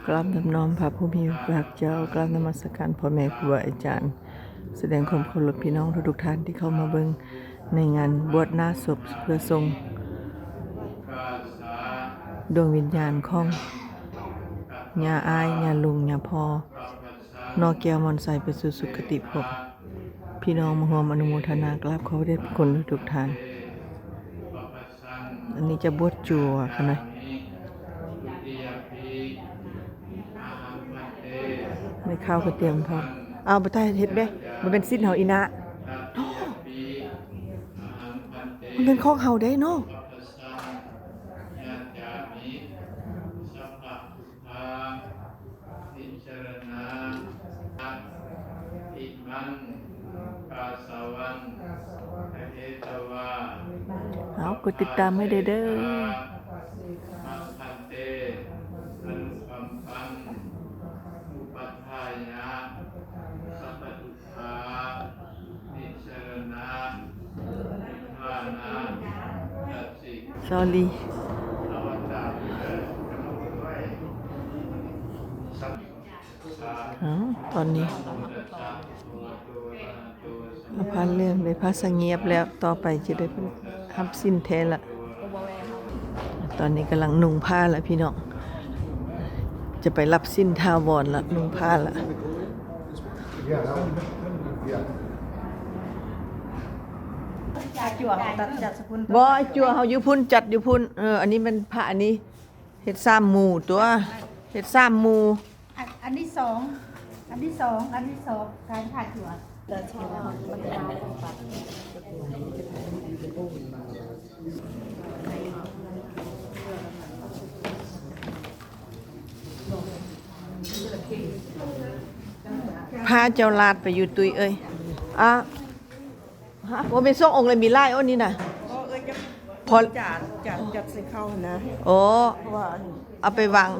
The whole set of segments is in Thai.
กราบนำน้อมพระผู้มีพระภาคเจ้ากราบนมัสการพ่อแม่ครูบาอาจารย์แสดงความเคารพพี่น้องทุกท่านที่เข้ามาเบิ่งในงานบวชหน้าศพเพื่อทรงดวงวิญญาณของญาอายญาลุงญาพ่อนอแก้วมอนใสไปสู่สุคติภพพี่น้องมาร่วมอนุโมทนากราบขอพระเดชพระคุณทุกท่านอันนี้จะบวชจัวค่ะนะไม่เข้าก็เตรียมพร้อมเอาไปใต้เฮ็ดเด้มันเป็นสิ้นเฮาอีนะมันเป็นของเฮาได้เนาะเอากดติดตามให้เด้อสอรี่ตอนนี้พาเรื่องได้พาสงเงียบแล้วต่อไปจะได้ทำสิ้นแท้ละตอนนี้กำลังนุ่งผ้าละพี่น้องจะไปรับสิ้นทาวรละนุ่งผ้าละบ่จั่วเฮาอยู่พุ่นจัดอยู่พุ่นอันนี้มันผ้าอันนี้เฮ็ดซ้ำหมู่ตัวเฮ็ดซ้ำหมู่อันที่สองการผ่าจั่วพาเจ้าลาดไปอยู่ตุยเอ้ยว่าเป็นส่งองค์เลยมีไล่นี่น่ะพอจัดใส่เข้านะโอ้เอาไปวาง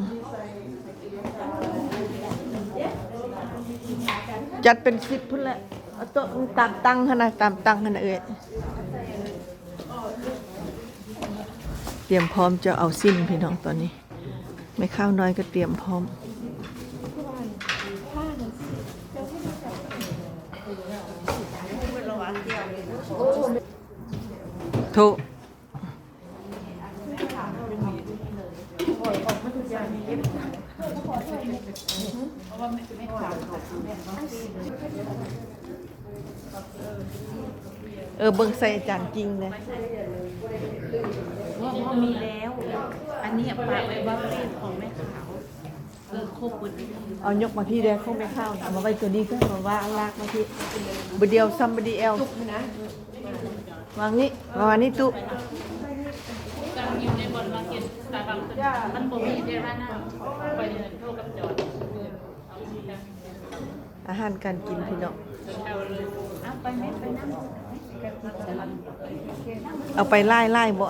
จัดเป็น10พุ่นแหละเอาโต๊ะตามตั้งหั่นน่ะตามตั้งหั่นน่ะเอ้ยเตรียมพร้อมจะเอาสิ้นพี่น้องตอนนี้ไม่ข้าวน้อยก็เตรียมพร้อมถูกเบิ่งใส่จานจริงเลยว่ามีแล้วอันนี้ฝากไว้ว่าเป็นของแม่ขาวครบหมดเอายกมาพี่เด้อคงไม่เข้าเอามาไว้ตัวนี้ก็มาว่าลากมาพี่บ่เดียว somebody else วางนี้ตุ๊อยู่ในบนมาร์เก็ตสตาร์บัคมันบ่มีเดร่าหน้าไปเดินโทรกับจอดอาหารการกินพี่น้องไปนั่งเอาไปไล่บ่